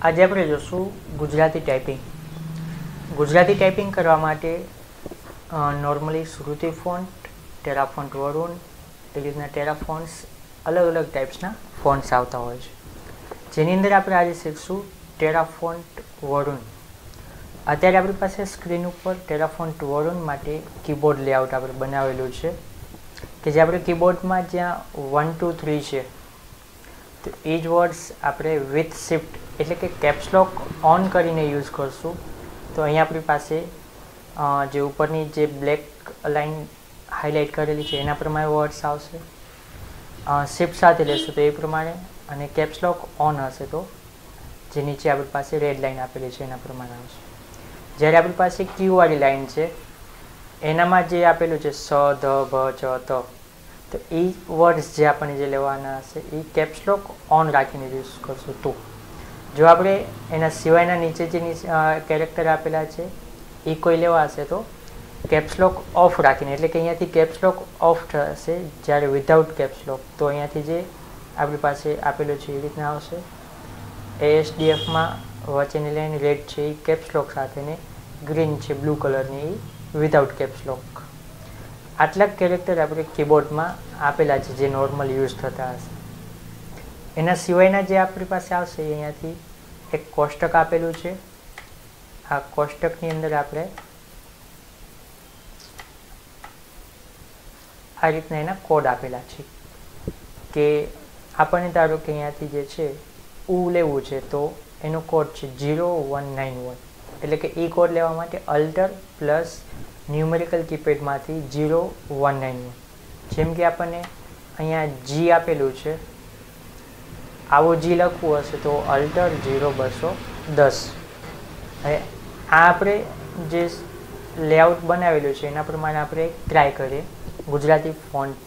આજે આપણે જોશું ગુજરાતી ટાઈપિંગ. ગુજરાતી ટાઈપિંગ કરવા માટે નોર્મલી શ્રુતિ ફોન્ટ, ટેરાફોન્ટ વરુણ, એ રીતના ટેરાફોન્ટ્સ અલગ અલગ ટાઈપ્સના ફોન્ટ્સ આવતા હોય છે, જેની અંદર આપણે આજે શીખશું ટેરાફોન્ટ વરુણ. અત્યારે આપણી પાસે સ્ક્રીન ઉપર ટેરાફોન્ટ વરુણ માટે કીબોર્ડ લેઆઉટ આપણે બનાવેલું છે, કે જે આપણે કીબોર્ડમાં જ્યાં 1 2 3 છે, તો એ જ વર્ડ્સ આપણે વિથ શિફ્ટ એટલે કે કેપ્સલોક ઓન કરીને યુઝ કરશું. તો અહીંયા આપણી પાસે જે ઉપરની જે બ્લેક લાઇન હાઇલાઇટ કરેલી છે એના પ્રમાણે વર્ડ્સ આવશે. શિફ્ટ સાથે લેશું તો એ પ્રમાણે, અને કેપ્સલોક ઓન હશે તો જે નીચે આપણી પાસે રેડ લાઇન આપેલી છે એના પ્રમાણે આવશે. જ્યારે આપણી પાસે ક્યુવાળી લાઇન છે એનામાં જે આપેલું છે સ ધ ભ ચ ત, તો એ વર્ડ્સ જે આપણને જે લેવાના હશે એ કેપ્સલોક ઓન રાખીને યુઝ કરશું. તો જો આપણે એના સિવાયના નીચે જે કેરેક્ટર આપેલા છે એ કોઈ લેવા હશે તો કેપ્સલોક ઓફ રાખીને, એટલે કે અહીંયાથી કેપ્સલોક ઓફ થશે. જ્યારે વિધાઉટ કેપ્સલોક તો અહીંયાથી જે આપણી પાસે આપેલું છે એ રીતના આવશે. ASDFમાં વચ્ચેની લાઈન રેડ છે એ કેપ્સલોક સાથે, ને ગ્રીન છે બ્લુ કલરની એ વિધાઉટ કેપ્સલોક. આટલા કેરેક્ટર આપણે કીબોર્ડમાં આપેલા છે જે નોર્મલ યુઝ થતા હશે. એના સિવાયના જે આપણી પાસે આવશે અહીંયાથી એક કોષ્ટક આપેલું છે. આ કોષ્ટકની અંદર આપણે આ રીતના એના કોડ આપેલા છે, કે આપણને ધારો કે અહીંયાથી જે છે ઉ લેવું છે તો એનો કોડ છે 0191, એટલે કે એ કોડ લેવા માટે અલ્ટર પ્લસ ન્યુમેરિકલ કીપેડમાંથી 0191. જેમ કે આપણને અહીંયા જી આપેલું છે, આવો જી લખવું હશે તો અલ્ટર 0210. હવે આ આપણે જે લેઆઉટ બનાવેલું છે એના પ્રમાણે આપણે ટ્રાય કરીએ ગુજરાતી ફોન્ટ.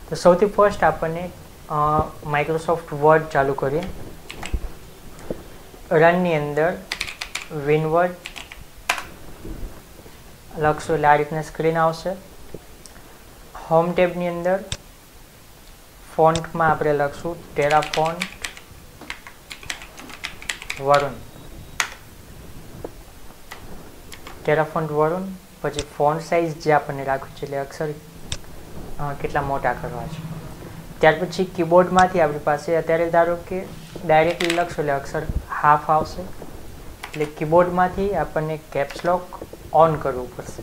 તો સૌથી ફર્સ્ટ આપણને માઇક્રોસોફ્ટ વર્ડ ચાલુ કરીએ. રનની અંદર વિનવર્ડ લખશું એટલે આ રીતના સ્ક્રીન આવશે. હોમ ટેબની અંદર ફોન્ટમાં આપણે લખશું ટેરાફોન્ટ વરુણ. ટેરાફોન્ટ વરુણ પછી ફોન્ટ સાઇઝ જે આપણને રાખ્યું છે એટલે અક્ષર કેટલા મોટા કરવા છે. ત્યાર પછી કીબોર્ડમાંથી આપણી પાસે અત્યારે ધારો કે ડાયરેક્ટલી લખશો એટલે અક્ષર હાફ આવશે, એટલે કીબોર્ડમાંથી આપણને કેપ્સલોક ઓન કરવું પડશે.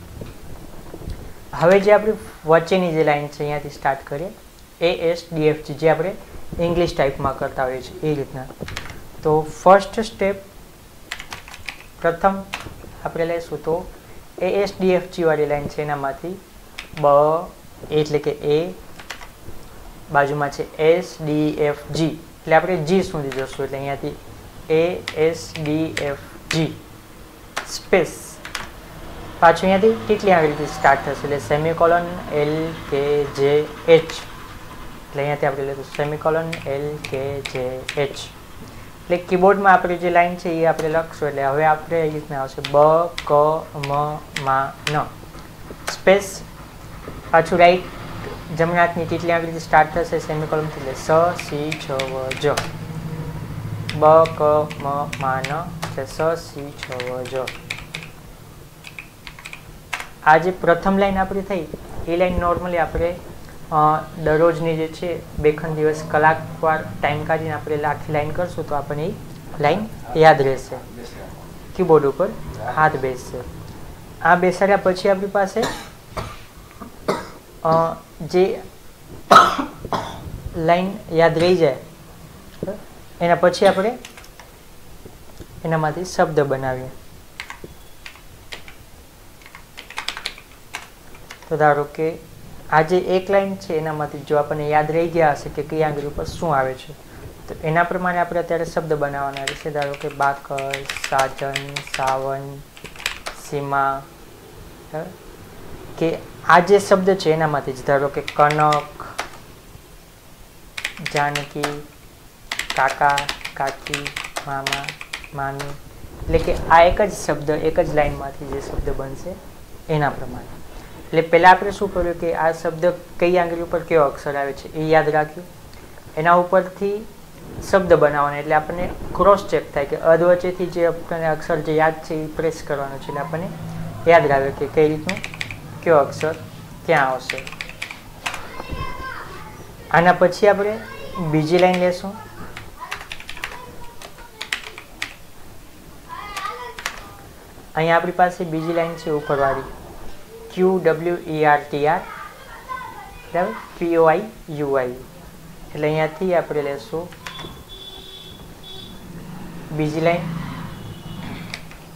હવે જે આપણી વચ્ચેની જે લાઈન છે અહીંયાથી સ્ટાર્ટ કરીએ ASDFG, જે આપણે ઇંગ્લિશ ટાઈપમાં કરતા હોઈએ છીએ એ રીતના. તો ફર્સ્ટ સ્ટેપ પ્રથમ આપણે લઈશું તો ASDFG વાળી લાઈન છે એનામાંથી બ એટલે કે એ, બાજુમાં છે SDFG એટલે આપણે G સુધી જશું, એટલે અહીંયાથી ASDFG સ્પેસ પાછું અહીંયાથી કેટલી આંગળીથી સ્ટાર્ટ થશે એટલે સેમિકોલન LKJH, એટલે અહીંયાથી આપણે લઈશું સેમિકોલન LKJH. એટલે કીબોર્ડમાં આપણી જે લાઈન છે એ આપણે લખશું, એટલે હવે આપણે એ રીતના આવશે બ ક મ મા ન સ્પેસ, પાછું રાઈટ જમણા હાથની કેટલી આંગળીથી સ્ટાર્ટ થશે સેમિકોલનથી, એટલે સ સી છ વ જ. બ ક મ મા ન એટલે સ સી છ વ જ. આ જે પ્રથમ લાઈન આપણી થઈ એ લાઈન નોર્મલી આપણે દરરોજની જે છે 2 દિવસ કલાકવાર ટાઈમ કાઢીને આપણે આખી લાઈન કરશું તો આપણને એ લાઈન યાદ રહેશે, કીબોર્ડ ઉપર હાથ બેસશે. આ બેસાડ્યા પછી આપણી પાસે જે લાઈન યાદ રહી જાય એના પછી આપણે એનામાંથી શબ્દ બનાવીએ. તો ધારો કે આ જે એક લાઈન છે એનામાંથી જો આપણને યાદ રહી ગયા હશે કે કઈ આંગળી ઉપર શું આવે છે, તો એના પ્રમાણે આપણે અત્યારે શબ્દ બનાવવાના રહેશે. ધારો કે બાકર, સાજન, સાવન, સીમા, કે આ જે શબ્દ છે એનામાંથી જ ધારો કે કનક, જાનકી, કાકા, કાકી, મામા, મામી, એટલે કે આ એક જ શબ્દ એક જ લાઈનમાંથી જે શબ્દ બનશે એના પ્રમાણે. એટલે પહેલાં આપણે શું કર્યું કે આ શબ્દ કઈ આંગળી ઉપર કેવો અક્ષર આવે છે એ યાદ રાખ્યું, એના ઉપરથી શબ્દ બનાવવાનો, એટલે આપણને ક્રોસ ચેક થાય કે અધવચ્ચેથી જે આપણને અક્ષર જે યાદ છે એ પ્રેસ કરવાનો છે, એટલે આપણને યાદ આવે કે કઈ રીતનું કયો અક્ષર ક્યાં આવશે. આના પછી આપણે બીજી લાઈન લેશું. અહીંયા આપણી પાસે બીજી લાઈન છે ઉપરવાળી, QWERTR, બરાબર, POIUI. એટલે અહીંયાથી આપણે લેશું બીજી લાઈન,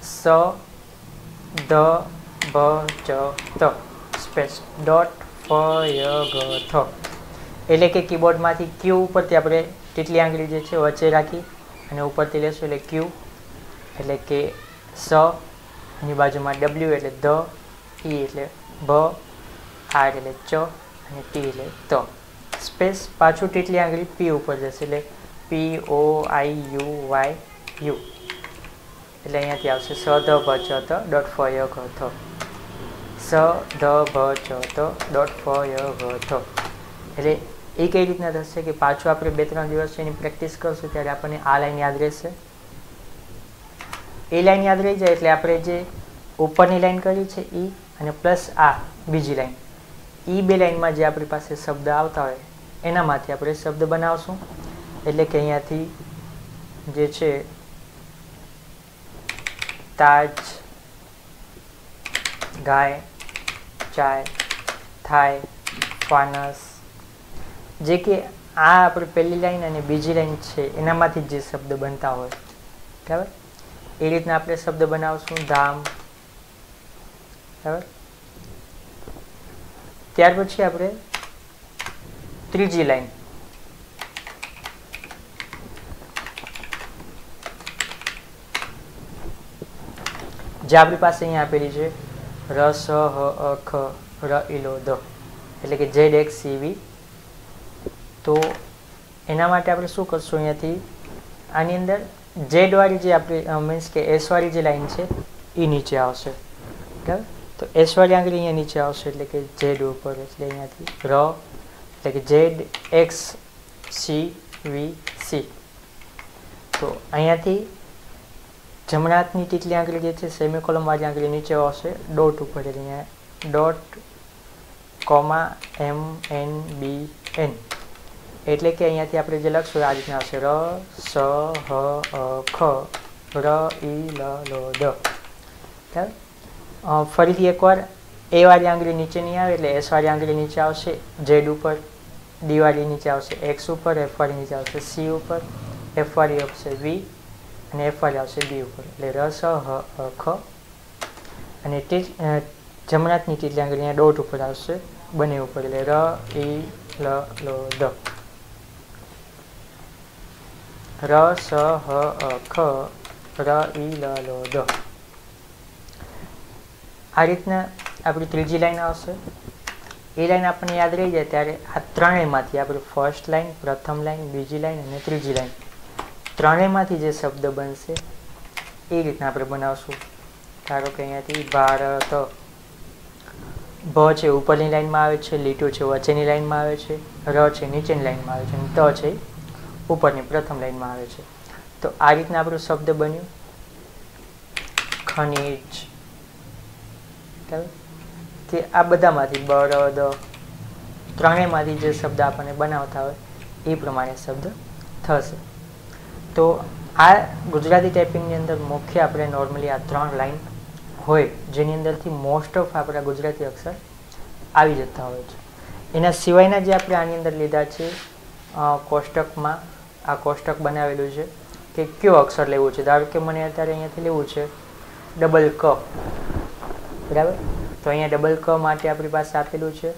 સ ધ ભ ચ ત સ્પેસ ડોટ ફ ય ગ થ. એટલે કે કીબોર્ડમાંથી ક્યુ ઉપરથી આપણે ટીટલી આંગળી જે છે વચ્ચે રાખી અને ઉપરથી લેશું એટલે ક્યુ, એટલે કે સ, એની બાજુમાં ડબલ્યુ એટલે ધ, ઈ એટલે ભ, આર એટલે ચ અને ટી એટલે ત. સ્પેસ પાછું ટીટલી આંગળી પી ઉપર જશે એટલે POIUYU. એટલે અહીંયાથી આવશે સ ધ ભ ચ ત ડોટ ફ ય ગ થ, સ ધ ભ ચ ત ડોટ ફ ય ગ થ. એટલે એ કઈ રીતના થશે કે પાછું આપણે 2-3 દિવસ એની પ્રેક્ટિસ કરશું ત્યારે આપણને આ લાઈન યાદ રહેશે. એ લાઈન યાદ રહી જાય એટલે આપણે જે ઉપરની લાઈન કરી છે એ અને પ્લસ આ બીજી લાઈન, એ બે લાઈનમાં જે આપણી પાસે શબ્દ આવતા હોય એનામાંથી આપણે શબ્દ બનાવશું. એટલે કે અહીંયાથી જે છે તાજ, ગાય, ચાય, થાય, ફાનસ, જે કે આ આપણે પહેલી લાઈન અને બીજી લાઈન છે એનામાંથી જે શબ્દ બનતા હોય, બરાબર, એ રીતના આપણે શબ્દ બનાવશું. ધામ, બરાબર. ત્યાર પછી આપણે ત્રીજી લાઈન, જે આપણી પાસે અહીંયા આપેલી છે ર સ હ અ ખ ર ઈલો દ, એટલે કે ZXCV. તો એના માટે આપણે શું કરશું, અહીંયાથી આની અંદર Z વાળી જે આપણી મીન્સ કે S વાળી જે લાઈન છે એ નીચે આવશે, બરાબર. તો S વાળી આંગળી અહીંયા નીચે આવશે એટલે કે Z ઉપર, એટલે અહીંયાથી ર એટલે કે ZXCVC. તો અહીંયાથી જમણા હાથની ટીટલી આંગળી જે છે સેમિકોલમ વાળી આંગળી નીચે આવશે ડોટ ઉપર, એટલે અહીંયા ડોટ કોમા MNBN. એટલે કે અહીંયાથી આપણે જે લખશું આ રીતના આવશે ર સ હ અ ખ ર ઈ લ લો દ. બરાબર. ફરીથી એકવાર એ વાળી આંગળી નીચે નહીં આવે એટલે S વાળી આંગળી નીચે આવશે Z ઉપર, D વાળી નીચે આવશે X ઉપર, F વાળી નીચે આવશે C ઉપર, F વાળી આવશે V અને F વાળી આવશે B ઉપર, એટલે ર સ હ અ ખ. અને તે જમણા હાથની ટીટલી આંગળી અહીંયા ડોટ ઉપર આવશે બંને ઉપર, એટલે ર ઈ લ લો દ. ર સ હ અ ખ ર ઈ લ લો દ. આ રીતના આપણી ત્રીજી લાઈન આવશે. એ લાઈન આપણને યાદ રહી જાય ત્યારે આ ત્રણેયમાંથી આપણે ફર્સ્ટ લાઈન, પ્રથમ લાઈન, બીજી લાઈન અને ત્રીજી લાઈન, ત્રણેયમાંથી જે શબ્દ બનશે એ રીતના આપણે બનાવશું. ધારો કે અહીંયાથી ભારત, ભ છે ઉપરની લાઈનમાં આવે છે, લીટો છે વચ્ચેની લાઈનમાં આવે છે, ર છે નીચેની લાઈનમાં આવે છે અને ત છે ઉપરની પ્રથમ લાઈનમાં આવે છે. તો આ રીતના આપણું શબ્દ બન્યું ખનીજ, કે આ બધામાંથી બળદ, ત્રણેયમાંથી જે શબ્દ આપણને બનાવતા હોય એ પ્રમાણે શબ્દ થશે. તો આ ગુજરાતી ટાઈપિંગની અંદર મુખ્ય આપણે નોર્મલી આ 3 લાઈન હોય જેની અંદરથી મોસ્ટ ઓફ આપણા ગુજરાતી અક્ષર આવી જતા હોય છે. એના સિવાયના જે આપણે આની અંદર લીધા છે કોષ્ટકમાં, આ કોષ્ટક બનાવેલું છે કે કયો અક્ષર લેવું છે. ધારો કે મને અત્યારે અહીંયાથી લેવું છે ડબલ ક, બરાબર. તો અહીંયા ડબલ ક માટે આપણી પાસે આપેલું છે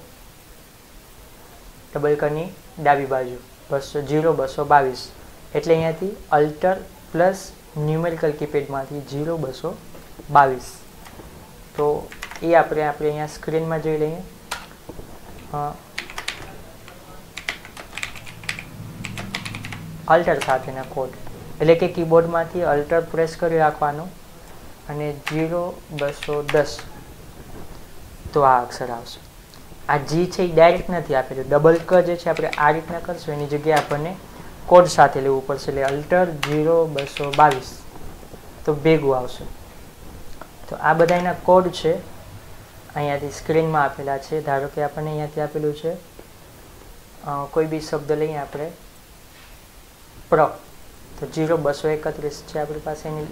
ડબલ કની ડાબી બાજુ 0-222, એટલે અહીંયાથી અલ્ટર પ્લસ ન્યુમેરિકલ કીપેડમાંથી 0-222. તો એ આપણે અહીંયા સ્ક્રીનમાં જોઈ લઈએ. અલ્ટર સાથેના કોડ, એટલે કે કીબોર્ડમાંથી અલ્ટર પ્રેસ કરી રાખવાનું અને 0-210 તો આ અક્ષર આવશે. આ જી છે એ ડાયરેક્ટ નથી આપેલું, ડબલ ક જે છે આપણે આ રીતના કરશું એની જગ્યાએ આપણને કોડ સાથે લેવું પડશે, એટલે અલ્ટર 0222 તો ભેગું આવશે. તો આ બધા એના કોડ છે, અહીંયાથી સ્ક્રીનમાં આપેલા છે. ધારો કે આપણને અહીંયાથી આપેલું છે કોઈ બી શબ્દ લઈએ આપણે પ્ર, તો 0231 છે આપણી પાસે, એની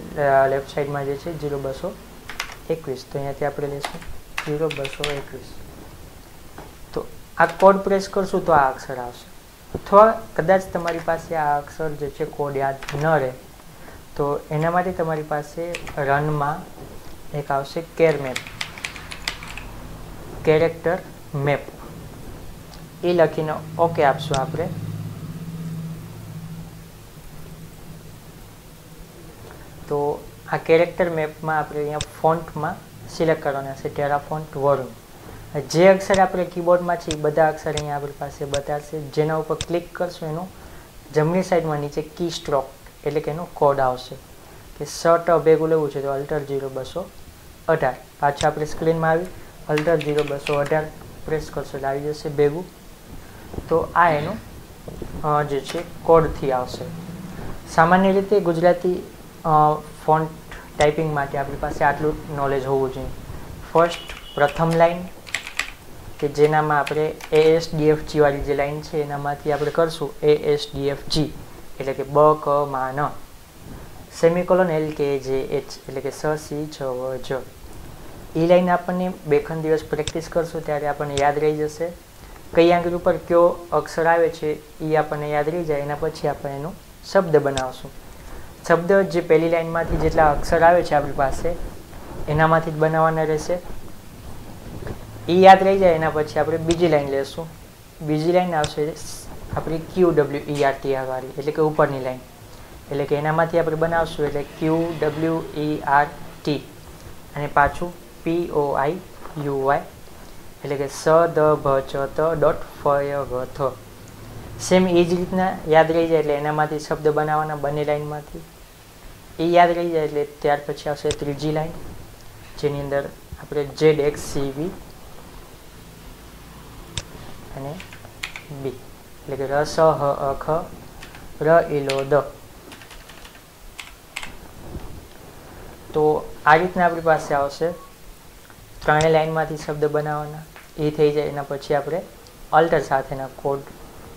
લેફ્ટ સાઈડમાં જે છે 0221, તો અહીંયાથી આપણે લઈશું 0221. તો આ કોડ પ્રેસ કરશું તો આ અક્ષર આવશે. અથવા કદાચ તમારી પાસે આ અક્ષર જે છે કોડ યાદ ન રહે તો એના માટે તમારી પાસે રનમાં એક આવશે કેર મેપ, કેરેક્ટર મેપ, એ લખીને ઓકે આપશું આપણે. તો આ કેરેક્ટર મેપમાં આપણે અહીંયા ફોન્ટમાં સિલેક્ટ કરવાના છે ટેરાફોન્ટ વરુણ. જે અક્ષર આપણે કીબોર્ડમાં છે એ બધા અક્ષર અહીંયા આપણી પાસે બતાવશે. જેના ઉપર ક્લિક કરશું એનું જમણી સાઈડમાં નીચે કી સ્ટ્રોક એટલે કે એનો કોડ આવશે કે શર્ટ ભેગું લેવું છે તો અલ્ટર 0218. પાછા આપણે સ્ક્રીનમાં આવી અલ્ટર 0218 પ્રેસ કરશો એટલે આવી જશે ભેગું. તો આ એનું જે છે કોડથી આવશે. સામાન્ય રીતે ગુજરાતી ફોન્ટ ટાઈપિંગ માટે આપણી પાસે આટલું નોલેજ હોવું જોઈએ. ફર્સ્ટ પ્રથમ લાઈન કે જેનામાં આપણે ASDFG વાળી જે લાઈન છે એનામાંથી આપણે કરશું ASDFG એટલે કે બ ક મા ન, સેમિકોલોન LKJH એટલે કે સ સી છ વ જ. એ લાઈન આપણને 2 દિવસ પ્રેક્ટિસ કરશું ત્યારે આપણને યાદ રહી જશે. કઈ આંગળી ઉપર કયો અક્ષર આવે છે એ આપણને યાદ રહી જાય. એના પછી આપણે એનો શબ્દ બનાવશું. શબ્દ જે પહેલી લાઈનમાંથી જેટલા અક્ષર આવે છે આપણી પાસે એનામાંથી જ બનાવવાના રહેશે. એ યાદ રહી જાય એના પછી આપણે બીજી લાઈન લેશું. બીજી લાઈન આવશે આપણી QWERT વાળી એટલે કે ઉપરની લાઈન, એટલે કે એનામાંથી આપણે બનાવશું એટલે QWERT અને પાછું POIUY એટલે કે સ દ ભ ચ ત ડોટ ફ ય ગ થ. સેમ એ જ રીતના યાદ રહી જાય એટલે એનામાંથી શબ્દ બનાવવાના બંને લાઈનમાંથી. એ યાદ રહી જાય એટલે ત્યાર પછી આવશે ત્રીજી લાઈન જેની અંદર આપણે ZXCV અને બી એટલે કે ર સ હ અ ખ ર ઈલો દ. તો આ રીતના આપણી પાસે આવશે. ત્રણેય લાઈનમાંથી શબ્દ બનાવવાના. એ થઈ જાય એના પછી આપણે અલ્ટર સાથેના કોડ.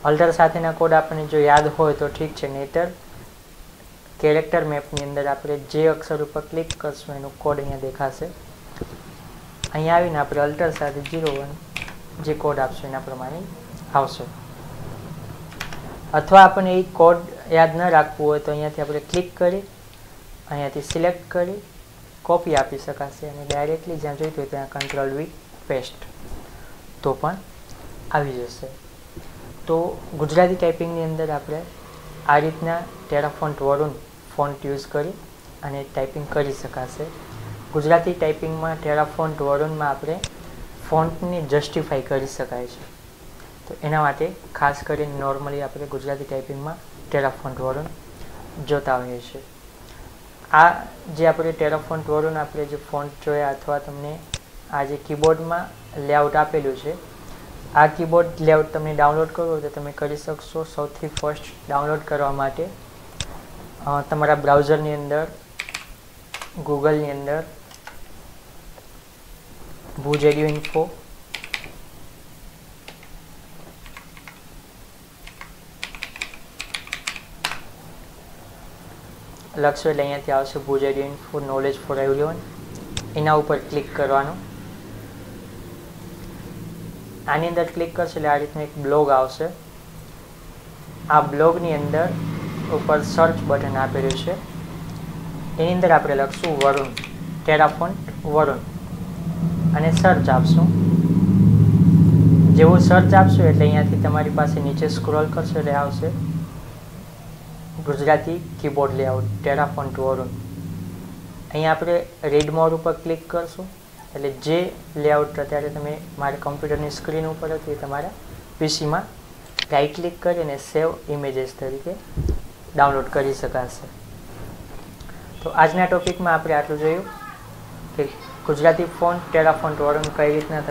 અલ્ટર સાથેના કોડ આપણને જો યાદ હોય તો ઠીક છે, નહીતર કેરેક્ટર મેપની અંદર આપણે જે અક્ષર ઉપર ક્લિક કરશું એનો કોડ અહીંયા દેખાશે. અહીંયા આવીને આપણે અલ્ટર સાથે 01 જે કોડ આપશું એના પ્રમાણે આવશે. અથવા આપણને એ કોડ યાદ ન રાખવું હોય તો અહીંયાથી આપણે ક્લિક કરી અહીંયાથી સિલેક્ટ કરી કોપી આપી શકાશે અને ડાયરેક્ટલી જ્યાં જોઈતું હોય ત્યાં Ctrl+V પેસ્ટ તો પણ આવી જશે. તો ગુજરાતી ટાઈપિંગની અંદર આપણે આ રીતના ટેરાફોન્ટ વરુણ ફોન્ટ યુઝ કરી અને ટાઈપિંગ કરી શકાશે. ગુજરાતી ટાઈપિંગમાં ટેરાફોન્ટ વરુણમાં આપણે ફોન્ટને જસ્ટિફાઈ કરી શકાય છે. તો એના માટે ખાસ કરીને નોર્મલી આપણે ગુજરાતી ટાઈપિંગમાં ટેરાફોન્ટ વરુણ જોતા હોઈએ છીએ. આ જે આપણે ટેરાફોન્ટ વરુણ આપણે જે ફોન્ટ જોયા અથવા તમને આ જે કીબોર્ડમાં લેઆઉટ આપેલું છે આ કીબોર્ડ લેઆઉટ તમે ડાઉનલોડ કરવું હોય તો તમે કરી શકશો. સૌથી ફર્સ્ટ ડાઉનલોડ કરવા માટે તમારા બ્રાઉઝરની અંદર ગૂગલની અંદર ભુજ એડ્યુ ઇન્ફો લખશો એટલે અહીંયાથી આવશે Bhuj એડ્યુ info knowledge four everyone. એના ઉપર ક્લિક કરવાનું. આની અંદર ક્લિક કરશો એટલે આ રીતનું એક બ્લોગ આવશે. આ બ્લોગની અંદર ઉપર સર્ચ બટન આપેલું છે એની અંદર આપણે લખશું વરુણ, ટેરાફોન્ટ વરુણ અને સર્ચ આપશું. જેવું સર્ચ આપશું એટલે અહીંયાથી તમારી પાસે નીચે સ્ક્રોલ કરશો એટલે આવશે ગુજરાતી કીબોર્ડ લેઆઉટ ટેરાફોન્ટ વરુણ. અહીંયા આપણે રીડ મોર ઉપર ક્લિક કરશું એટલે જે લેઆઉટ અત્યારે તમે મારા કમ્પ્યુટરની સ્ક્રીન ઉપર હતું એ તમારા પીસીમાં રાઈટ ક્લિક કરીને સેવ ઇમેજીસ તરીકે ડાઉનલોડ કરી શકાશે. તો આજના ટોપિકમાં આપણે આટલું જોયું કે ગુજરાતી ફોન્ટ ટેરાફોન્ટ વરુણ કઈ રીતના